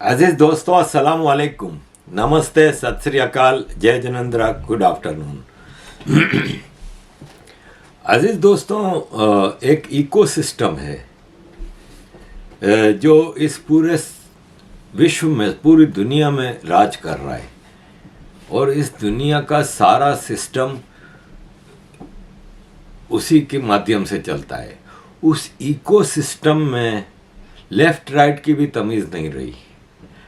अजीज दोस्तों, अस्सलाम वालेकुम, नमस्ते, सत श्री अकाल, जय जनेंद्र, गुड आफ्टरनून। अजीज दोस्तों, एक इकोसिस्टम है जो इस पूरे विश्व में, पूरी दुनिया में राज कर रहा है और इस दुनिया का सारा सिस्टम उसी के माध्यम से चलता है। उस इकोसिस्टम में लेफ्ट राइट की भी तमीज़ नहीं रही।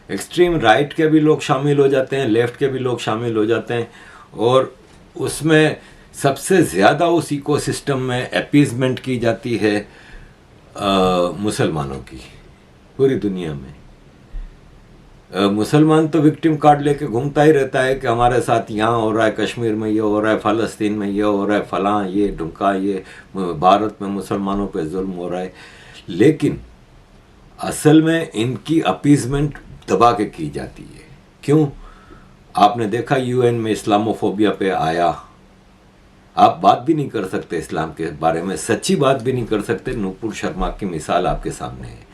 एक्सट्रीम राइट के भी लोग शामिल हो जाते हैं, लेफ्ट के भी लोग शामिल हो जाते हैं और उसमें सबसे ज़्यादा उस इकोसिस्टम में अपीजमेंट की जाती है मुसलमानों की। पूरी दुनिया में मुसलमान तो विक्टिम कार्ड लेके घूमता ही रहता है कि हमारे साथ यहाँ हो रहा है, कश्मीर में ये हो रहा है, फ़लस्तीन में ये हो रहा है, फलां ये ढुमका ये, भारत में मुसलमानों पे जुल्म हो रहा है। लेकिन असल में इनकी अपीजमेंट दबा के की जाती है। क्यों? आपने देखा यूएन में इस्लामोफोबिया पे आया, आप बात भी नहीं कर सकते इस्लाम के बारे में, सच्ची बात भी नहीं कर सकते। नूपुर शर्मा की मिसाल आपके सामने है।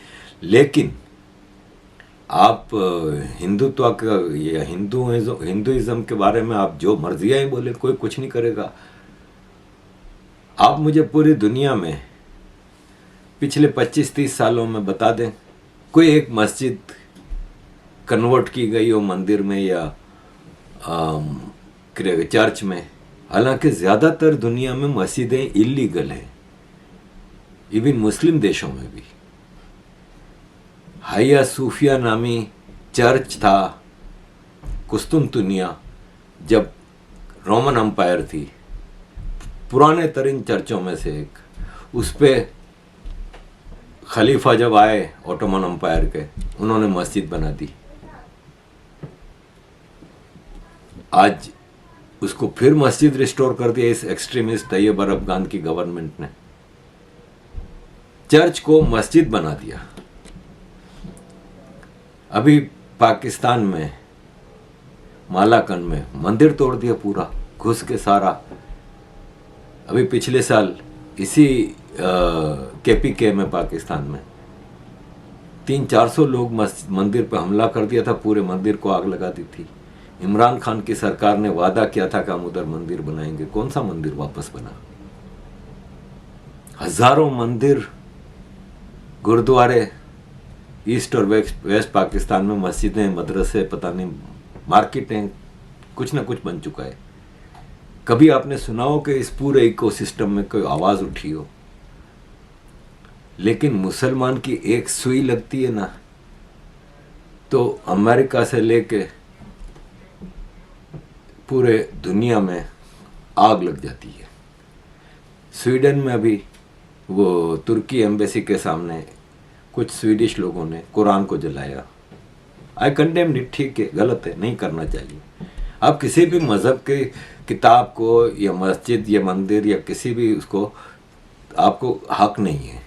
लेकिन आप हिंदुत्व का या हिंदुइज्म के बारे में आप जो मर्जी ही बोले, कोई कुछ नहीं करेगा। आप मुझे पूरी दुनिया में पिछले 25-30 सालों में बता दें कोई एक मस्जिद कन्वर्ट की गई हो मंदिर में या चर्च में। हालांकि ज़्यादातर दुनिया में मस्जिदें इलीगल हैं, इवन मुस्लिम देशों में भी। हाया सूफिया नामी चर्च था कुस्तुनतुनिया, जब रोमन एम्पायर थी, पुराने तरीन चर्चों में से एक। उस पर खलीफा जब आए ऑटोमन एम्पायर के, उन्होंने मस्जिद बना दी। आज उसको फिर मस्जिद रिस्टोर कर दिया इस एक्सट्रीमिस्ट तैयब अफगान की गवर्नमेंट ने। चर्च को मस्जिद बना दिया। अभी पाकिस्तान में मालाकंड में मंदिर तोड़ दिया पूरा, घुस के सारा। अभी पिछले साल इसी केपीके में, पाकिस्तान में 300-400 लोग मंदिर पर हमला कर दिया था, पूरे मंदिर को आग लगा दी थी। इमरान खान की सरकार ने वादा किया था कि हम उधर मंदिर बनाएंगे। कौन सा मंदिर वापस बना? हजारों मंदिर, गुरुद्वारे, ईस्ट और वेस्ट पाकिस्तान में मस्जिदें, मदरसे, पता नहीं मार्केटें, कुछ ना कुछ बन चुका है। कभी आपने सुना हो कि इस पूरे इकोसिस्टम में कोई आवाज़ उठी हो? लेकिन मुसलमान की एक सुई लगती है ना, तो अमेरिका से लेके पूरे दुनिया में आग लग जाती है। स्वीडन में अभी वो तुर्की एम्बेसी के सामने कुछ स्वीडिश लोगों ने कुरान को जलाया। आई कंडेम इट। ठीक है, गलत है, नहीं करना चाहिए। आप किसी भी मज़हब के किताब को या मस्जिद या मंदिर या किसी भी उसको, आपको हक नहीं है।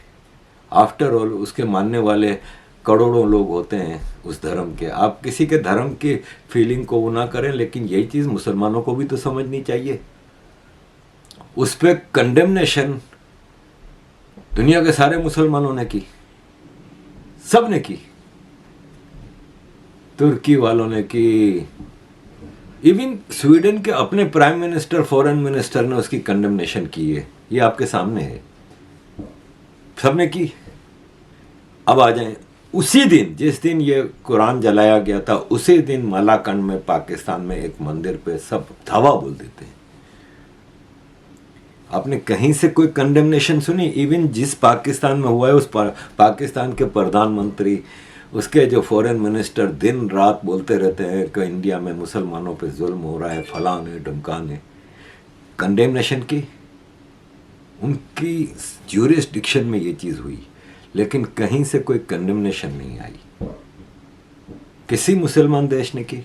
आफ्टर ऑल उसके मानने वाले करोड़ों लोग होते हैं उस धर्म के। आप किसी के धर्म की फीलिंग को वो ना करें, लेकिन यही चीज़ मुसलमानों को भी तो समझनी चाहिए। उस पर कंडेमनेशन दुनिया के सारे मुसलमानों ने की, सब ने की। तुर्की वालों ने की, इवन स्वीडन के अपने प्राइम मिनिस्टर, फॉरेन मिनिस्टर ने उसकी कंडेमनेशन की है। ये आपके सामने है, सबने की। अब आ जाएं, उसी दिन जिस दिन ये कुरान जलाया गया था, उसी दिन मालाकंड में, पाकिस्तान में एक मंदिर पे सब धावा बोल देते हैं। आपने कहीं से कोई कंडेमनेशन सुनी? इवन जिस पाकिस्तान में हुआ है, उस पाकिस्तान के प्रधानमंत्री, उसके जो फॉरेन मिनिस्टर दिन रात बोलते रहते हैं कि इंडिया में मुसलमानों पे जुल्म हो रहा है, फलां ने ढमका ने। कंडेमनेशन की उनकी ज्यूरिसडिक्शन में ये चीज़ हुई, लेकिन कहीं से कोई कंडेमनेशन नहीं आई। किसी मुसलमान देश ने की?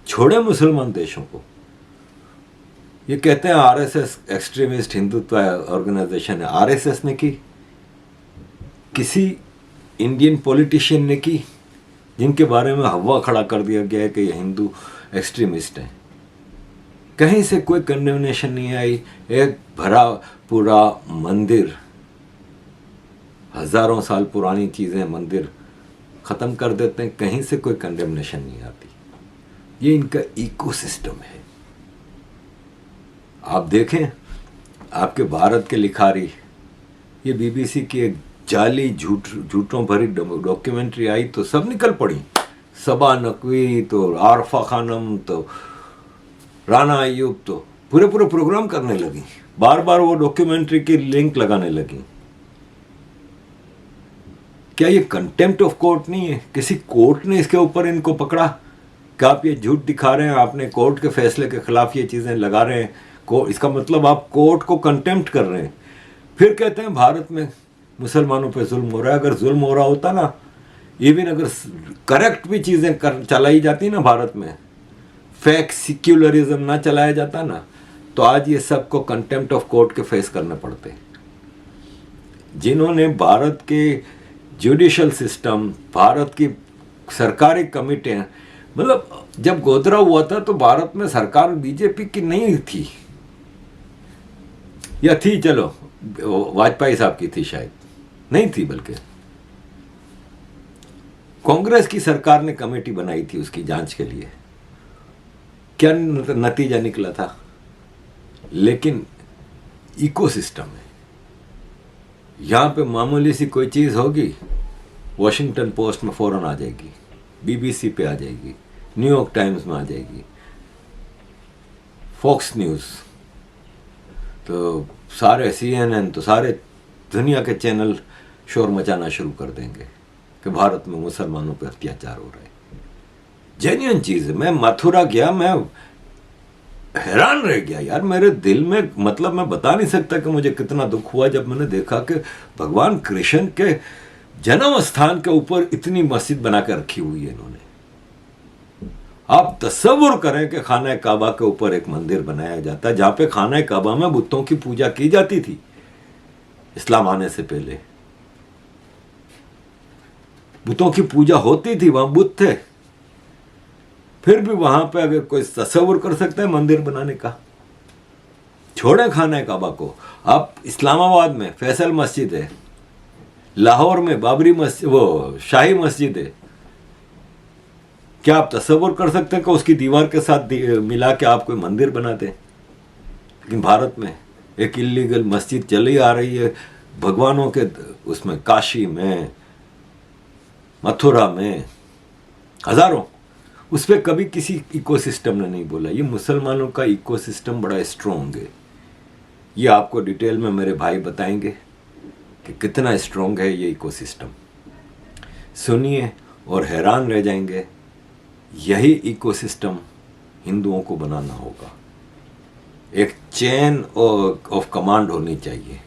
छोड़े मुसलमान देशों को। ये कहते हैं आरएसएस एक्सट्रीमिस्ट हिंदुत्व ऑर्गेनाइजेशन है, आरएसएस ने की? किसी इंडियन पॉलिटिशियन ने की, जिनके बारे में हवा खड़ा कर दिया गया है कि ये हिंदू एक्सट्रीमिस्ट हैं? कहीं से कोई कंडेमनेशन नहीं आई। एक भरा पूरा मंदिर, हजारों साल पुरानी चीज़ें, मंदिर ख़त्म कर देते हैं, कहीं से कोई कंडेमनेशन नहीं आती। ये इनका इकोसिस्टम है। आप देखें, आपके भारत के लिखारी, ये बीबीसी की एक जाली झूठों भरी डॉक्यूमेंट्री आई तो सब निकल पड़ी। सबा नकवी तो आरफा खानम तो राना अयूब तो पूरे प्रोग्राम करने लगी, बार बार वो डॉक्यूमेंट्री की लिंक लगाने लगी। क्या ये कंटेम्प्ट ऑफ कोर्ट नहीं है? किसी कोर्ट ने इसके ऊपर इनको पकड़ा कि आप ये झूठ दिखा रहे हैं, आपने कोर्ट के फैसले के खिलाफ ये चीजें लगा रहे हैं, इसका मतलब आप कोर्ट को कंटेम्प्ट कर रहे हैं। फिर कहते हैं भारत में मुसलमानों पे जुल्म हो रहा है। अगर जुल्म हो रहा होता ना, इवन अगर करेक्ट भी चीजें चलाई जाती ना भारत में, फेक सिक्युलरिज्म ना चलाया जाता ना, तो आज ये सबको कंटेम्प्ट ऑफ कोर्ट के फेस करने पड़ते। जिन्होंने भारत के जुडिशल सिस्टम, भारत की सरकारी कमिटियां, मतलब जब गोधरा हुआ था तो भारत में सरकार बीजेपी की नहीं थी, या थी, चलो वाजपेयी साहब की थी, शायद नहीं थी, बल्कि कांग्रेस की सरकार ने कमेटी बनाई थी उसकी जांच के लिए। क्या नतीजा निकला था? लेकिन इकोसिस्टम है। यहां पे मामूली सी कोई चीज होगी, वॉशिंगटन पोस्ट में फौरन आ जाएगी, बीबीसी पे आ जाएगी, न्यूयॉर्क टाइम्स में आ जाएगी, फॉक्स न्यूज, तो सारे CNN, तो सारे दुनिया के चैनल शोर मचाना शुरू कर देंगे कि भारत में मुसलमानों पर अत्याचार हो रहा है। जेन्युइन चीज है। मैं मथुरा गया, मैं हैरान रह गया यार, मेरे दिल में, मतलब मैं बता नहीं सकता कि मुझे कितना दुख हुआ जब मैंने देखा कि भगवान कृष्ण के जन्म स्थान के ऊपर इतनी मस्जिद बना के रखी हुई है इन्होंने। आप तस्वुर करें कि खाना काबा के ऊपर एक मंदिर बनाया जाता है, जहां पे खाना काबा में बुतों की पूजा की जाती थी इस्लाम आने से पहले। बुतों की पूजा होती थी, वहां बुत थे, फिर भी वहां पे अगर कोई तस्वुर कर सकता है मंदिर बनाने का, छोड़े खाना काबा को। आप इस्लामाबाद में फैसल मस्जिद है, लाहौर में बाबरी मस्जिद, वो शाही मस्जिद है, क्या आप तस्वुर कर सकते हैं कि उसकी दीवार के साथ मिला के आप कोई मंदिर बना दें? लेकिन भारत में एक इलीगल मस्जिद चली आ रही है भगवानों के उसमें, काशी में, मथुरा में, हजारों, उस पर कभी किसी इकोसिस्टम ने नहीं बोला। ये मुसलमानों का इकोसिस्टम बड़ा स्ट्रॉन्ग है। ये आपको डिटेल में मेरे भाई बताएंगे कि कितना स्ट्रॉन्ग है ये इकोसिस्टम। सुनिए और हैरान रह जाएंगे। यही इकोसिस्टम हिंदुओं को बनाना होगा। एक चेन ऑफ कमांड होनी चाहिए।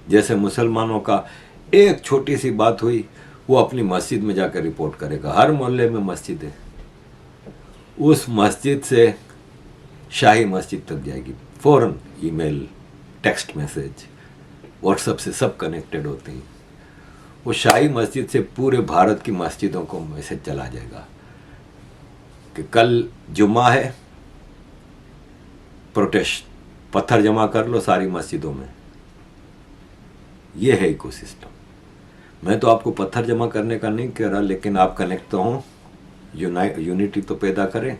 जैसे मुसलमानों का एक छोटी सी बात हुई, वो अपनी मस्जिद में जाकर रिपोर्ट करेगा। हर मोहल्ले में मस्जिद है, उस मस्जिद से शाही मस्जिद तक जाएगी, फौरन ईमेल, टेक्स्ट मैसेज, व्हाट्सएप से सब कनेक्टेड होते हैं। वो शाही मस्जिद से पूरे भारत की मस्जिदों को मैसेज चला जाएगा कि कल जुम्मा है, प्रोटेस्ट, पत्थर जमा कर लो सारी मस्जिदों में। ये है इकोसिस्टम। मैं तो आपको पत्थर जमा करने का नहीं कह रहा, लेकिन आप कनेक्ट तो हों, यूनिटी तो पैदा करें।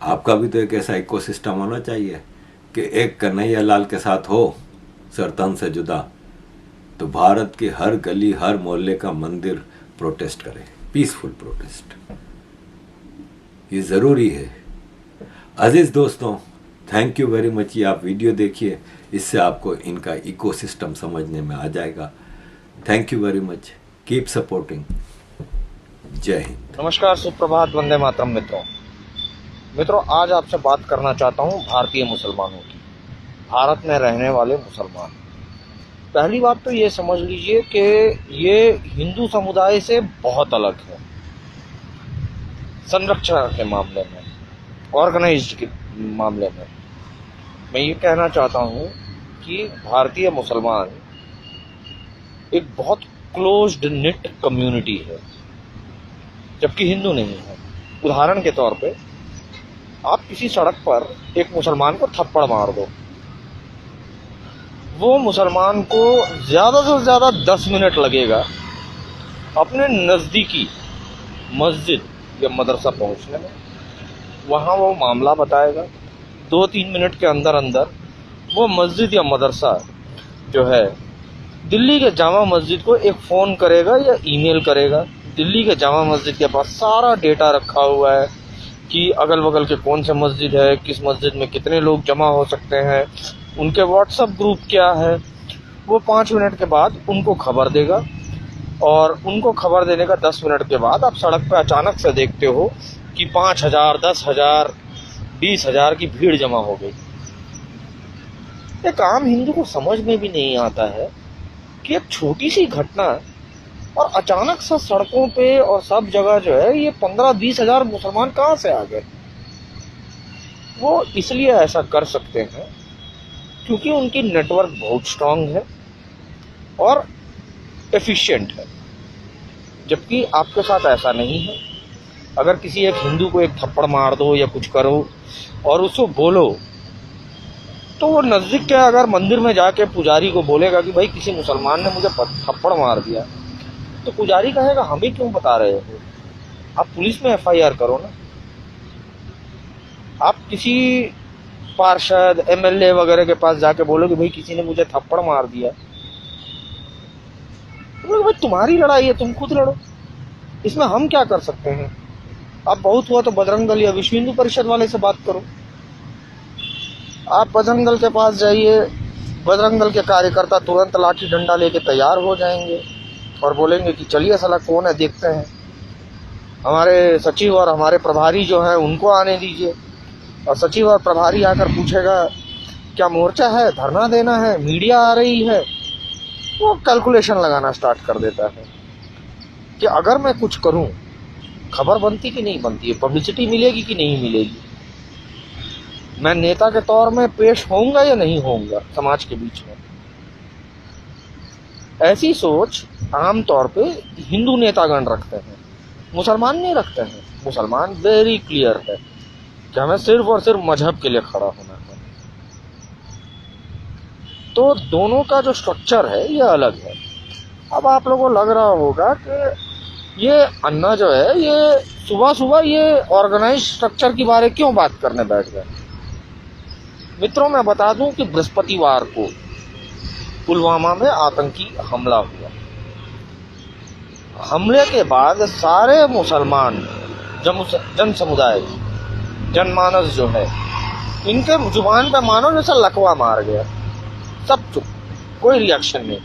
आपका भी तो एक ऐसा इकोसिस्टम होना चाहिए कि एक कन्हैया लाल के साथ हो, सरतन से जुदा, तो भारत की हर गली, हर मोहल्ले का मंदिर प्रोटेस्ट करे, पीसफुल प्रोटेस्ट। ये ज़रूरी है। अजीज़ दोस्तों, थैंक यू वेरी मच। ये आप वीडियो देखिए, इससे आपको इनका इकोसिस्टम समझने में आ जाएगा। Thank you very much, keep supporting. जय हिंद। नमस्कार, सुप्रभात, वंदे मातरम। मित्रों, आज आपसे बात करना चाहता हूँ भारतीय मुसलमानों की, भारत में रहने वाले मुसलमान। पहली बात तो ये समझ लीजिए कि ये हिंदू समुदाय से बहुत अलग है संरक्षण के मामले में, ऑर्गेनाइज्ड के मामले में। मैं ये कहना चाहता हूँ कि भारतीय मुसलमान एक बहुत क्लोज्ड निट कम्युनिटी है, जबकि हिंदू नहीं है। उदाहरण के तौर पे, आप किसी सड़क पर एक मुसलमान को थप्पड़ मार दो, वो मुसलमान को ज़्यादा से ज़्यादा 10 मिनट लगेगा अपने नज़दीकी मस्जिद या मदरसा पहुंचने में। वहाँ वो मामला बताएगा, 2-3 मिनट के अंदर अंदर वो मस्जिद या मदरसा जो है दिल्ली के जामा मस्जिद को एक फ़ोन करेगा या ईमेल करेगा। दिल्ली के जामा मस्जिद के पास सारा डेटा रखा हुआ है कि अगल बगल के कौन से मस्जिद है, किस मस्जिद में कितने लोग जमा हो सकते हैं, उनके व्हाट्सएप ग्रुप क्या है। वो 5 मिनट के बाद उनको खबर देगा और उनको खबर देने का 10 मिनट के बाद आप सड़क पर अचानक से देखते हो कि 5,000, 10,000, 20,000 की भीड़ जमा हो गई। एक आम हिंदू को समझ में भी नहीं आता है कि एक छोटी सी घटना और अचानक से सड़कों पे और सब जगह जो है ये 15-20 हजार मुसलमान कहाँ से आ गए। वो इसलिए ऐसा कर सकते हैं क्योंकि उनकी नेटवर्क बहुत स्ट्रांग है और एफिशिएंट है, जबकि आपके साथ ऐसा नहीं है। अगर किसी एक हिंदू को एक थप्पड़ मार दो या कुछ करो और उसको बोलो तो वो नज़दीक के अगर मंदिर में जाके पुजारी को बोलेगा कि भाई किसी मुसलमान ने मुझे थप्पड़ मार दिया, तो पुजारी कहेगा हमें क्यों बता रहे हो, आप पुलिस में एफआईआर करो ना। आप किसी पार्षद एमएलए वगैरह के पास जाके बोलो कि भाई किसी ने मुझे थप्पड़ मार दिया, तो भाई तुम्हारी लड़ाई है, तुम खुद लड़ो, इसमें हम क्या कर सकते हैं। आप बहुत हुआ तो बजरंग दल या विश्व हिंदू परिषद वाले से बात करो। आप बजरंग दल के पास जाइए, बजरंग दल के कार्यकर्ता तुरंत लाठी डंडा लेके तैयार हो जाएंगे और बोलेंगे कि चलिए साला कौन है देखते हैं। हमारे सचिव और हमारे प्रभारी जो हैं उनको आने दीजिए, और सचिव और प्रभारी आकर पूछेगा क्या मोर्चा है, धरना देना है, मीडिया आ रही है। वो कैलकुलेशन लगाना स्टार्ट कर देता है कि अगर मैं कुछ करूं खबर बनती कि नहीं बनती है, पब्लिसिटी मिलेगी कि नहीं मिलेगी, मैं नेता के तौर में पेश होऊंगा या नहीं होऊंगा समाज के बीच में। ऐसी सोच आम तौर पे हिंदू नेतागण रखते हैं, मुसलमान नहीं रखते हैं। मुसलमान वेरी क्लियर है कि हमें सिर्फ और सिर्फ मजहब के लिए खड़ा होना है। तो दोनों का जो स्ट्रक्चर है ये अलग है। अब आप लोगों को लग रहा होगा कि ये अन्ना जो है ये सुबह सुबह ये ऑर्गेनाइज स्ट्रक्चर के बारे क्यों बात करने बैठ गए। मित्रों, मैं बता दूं कि बृहस्पतिवार को पुलवामा में आतंकी हमला हुआ। हमले के बाद सारे मुसलमान जन समुदाय, जनमानस जो है, इनके जुबान पे मानो जैसा लकवा मार गया। सब चुप, कोई रिएक्शन नहीं।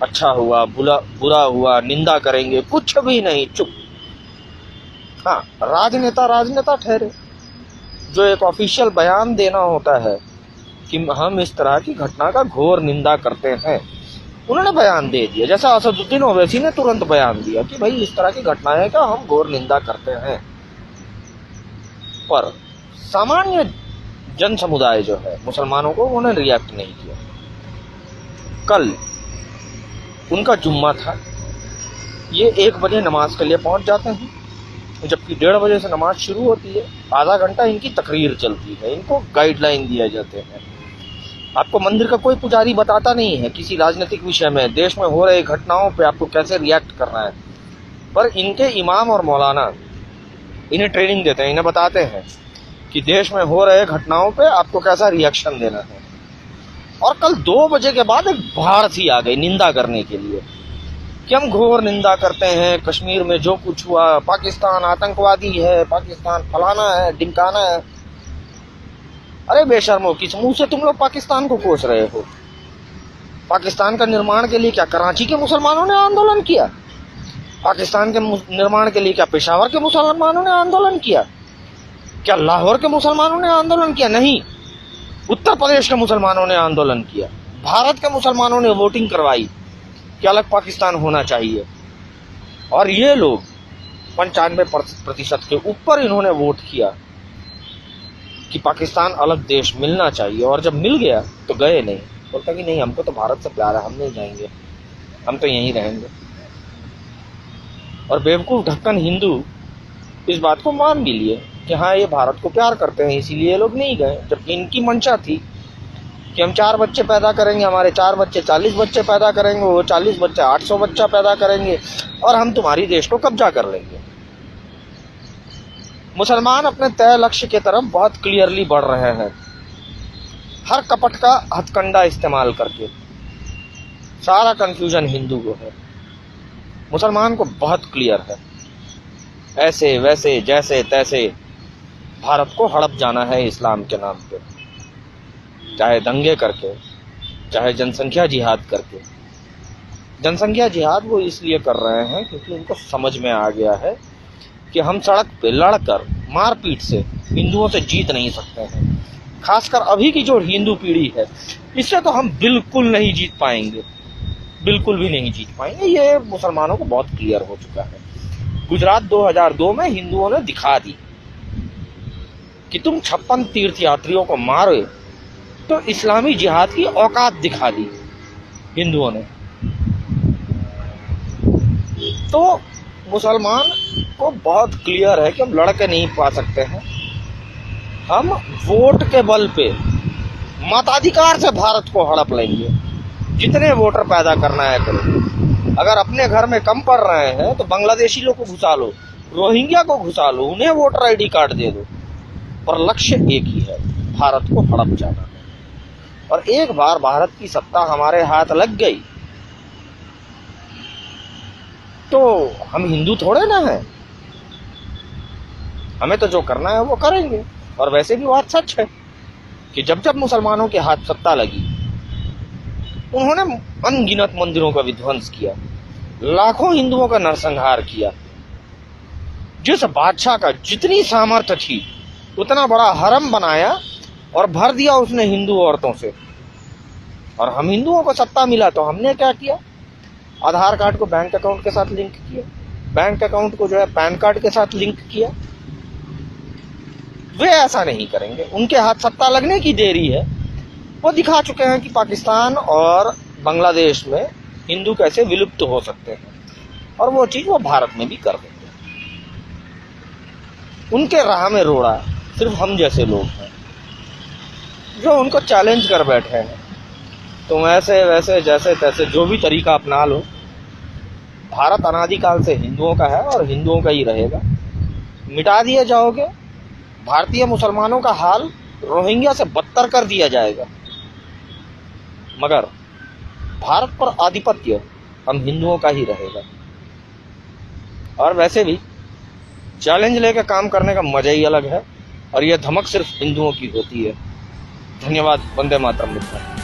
अच्छा हुआ, बुरा हुआ, निंदा करेंगे, कुछ भी नहीं, चुप। हाँ, राजनेता ठहरे। जो एक ऑफिशियल बयान देना होता है कि हम इस तरह की घटना का घोर निंदा करते हैं, उन्होंने बयान दे दिया। जैसा असदुद्दीन ओवैसी ने तुरंत बयान दिया कि भाई इस तरह की घटनाएं का हम घोर निंदा करते हैं। पर सामान्य जन समुदाय जो है मुसलमानों को, उन्होंने रिएक्ट नहीं किया। कल उनका जुम्मा था, ये 1 बजे नमाज के लिए पहुंच जाते हैं, जबकि 1:30 बजे से नमाज शुरू होती है। आधा घंटा इनकी तकरीर चलती है, इनको गाइडलाइन दिए जाते हैं। आपको मंदिर का कोई पुजारी बताता नहीं है किसी राजनीतिक विषय में, देश में हो रही घटनाओं पे आपको कैसे रिएक्ट करना है, पर इनके इमाम और मौलाना इन्हें ट्रेनिंग देते हैं, इन्हें बताते हैं कि देश में हो रहे घटनाओं पे आपको कैसा रिएक्शन देना है। और कल 2 बजे के बाद एक बाढ़ सी आ गई निंदा करने के लिए कि हम घोर निंदा करते हैं कश्मीर में जो कुछ हुआ, पाकिस्तान आतंकवादी है, पाकिस्तान फलाना है, ढिमकाना है। अरे बेशर्मो, किस मुंह से तुम लोग पाकिस्तान को कोस रहे हो। पाकिस्तान का निर्माण के लिए क्या कराची के मुसलमानों ने आंदोलन किया? पाकिस्तान के निर्माण के लिए क्या पेशावर के मुसलमानों ने आंदोलन किया? क्या लाहौर के मुसलमानों ने आंदोलन किया? नहीं, उत्तर प्रदेश के मुसलमानों ने आंदोलन किया। भारत के मुसलमानों ने वोटिंग करवाई कि अलग पाकिस्तान होना चाहिए, और ये लोग 95% के ऊपर इन्होंने वोट किया कि पाकिस्तान अलग देश मिलना चाहिए। और जब मिल गया तो गए नहीं, बोलता कि नहीं हमको तो भारत से प्यार है, हम नहीं जाएंगे, हम तो यहीं रहेंगे। और बेवकूफ ढक्कन हिंदू इस बात को मान भी लिए कि हाँ ये भारत को प्यार करते हैं इसीलिए ये लोग नहीं गए, जबकि इनकी मंशा थी कि हम 4 बच्चे पैदा करेंगे, हमारे 4 बच्चे 40 बच्चे पैदा करेंगे, वो 40 बच्चे 800 बच्चा पैदा करेंगे और हम तुम्हारी देश को कब्जा कर लेंगे। मुसलमान अपने तय लक्ष्य की तरफ बहुत क्लियरली बढ़ रहे हैं, हर कपट का हथकंडा इस्तेमाल करके। सारा कंफ्यूजन हिंदू को है, मुसलमान को बहुत क्लियर है। ऐसे वैसे जैसे तैसे भारत को हड़प जाना है इस्लाम के नाम पे, चाहे दंगे करके, चाहे जनसंख्या जिहाद करके। जनसंख्या जिहाद वो इसलिए कर रहे हैं क्योंकि उनको समझ में आ गया है कि हम सड़क पे लड़कर मारपीट से हिंदुओं से जीत नहीं सकते हैं। खासकर अभी की जो हिंदू पीढ़ी है, इससे तो हम बिल्कुल नहीं जीत पाएंगे, बिल्कुल भी नहीं जीत पाएंगे। ये मुसलमानों को बहुत क्लियर हो चुका है। गुजरात 2002 में हिंदुओं ने दिखा दी कि तुम 56 तीर्थ यात्रियों को मारे तो इस्लामी जिहाद की औकात दिखा दी हिंदुओं ने। तो मुसलमान को बहुत क्लियर है कि हम लड़के नहीं पा सकते हैं, हम वोट के बल पे मताधिकार से भारत को हड़प लेंगे। जितने वोटर पैदा करना है करो। अगर अपने घर में कम पड़ रहे हैं तो बांग्लादेशी लोग को घुसा लो, रोहिंग्या को घुसा लो, उन्हें वोटर आईडी कार्ड दे दो, पर लक्ष्य एक ही है, भारत को हड़प जाना है। और एक बार भारत की सत्ता हमारे हाथ लग गई तो हम हिंदू थोड़े ना हैं, हमें तो जो करना है वो करेंगे। और वैसे भी बात सच है कि जब जब मुसलमानों के हाथ सत्ता लगी, उन्होंने अनगिनत मंदिरों का विध्वंस किया, लाखों हिंदुओं का नरसंहार किया। जिस बादशाह का जितनी सामर्थ्य थी उतना बड़ा हरम बनाया और भर दिया उसने हिंदू औरतों से। और हम हिंदुओं को सत्ता मिला तो हमने क्या किया, आधार कार्ड को बैंक अकाउंट के साथ लिंक किया, बैंक अकाउंट को जो है पैन कार्ड के साथ लिंक किया। वे ऐसा नहीं करेंगे, उनके हाथ सत्ता लगने की देरी है। वो दिखा चुके हैं कि पाकिस्तान और बांग्लादेश में हिंदू कैसे विलुप्त हो सकते हैं, और वो चीज वो भारत में भी कर देंगे। उनके राह में रोड़ा सिर्फ हम जैसे लोग हैं जो उनको चैलेंज कर बैठे हैं। तुम ऐसे वैसे जैसे तैसे जो भी तरीका अपना लो, भारत अनादिकाल से हिंदुओं का है और हिंदुओं का ही रहेगा। मिटा दिए जाओगे, भारतीय मुसलमानों का हाल रोहिंग्या से बदतर कर दिया जाएगा, मगर भारत पर आधिपत्य हम हिंदुओं का ही रहेगा। और वैसे भी चैलेंज लेकर काम करने का मजा ही अलग है, और यह धमक सिर्फ हिंदुओं की होती है। धन्यवाद। वंदे मातरम मित्रों।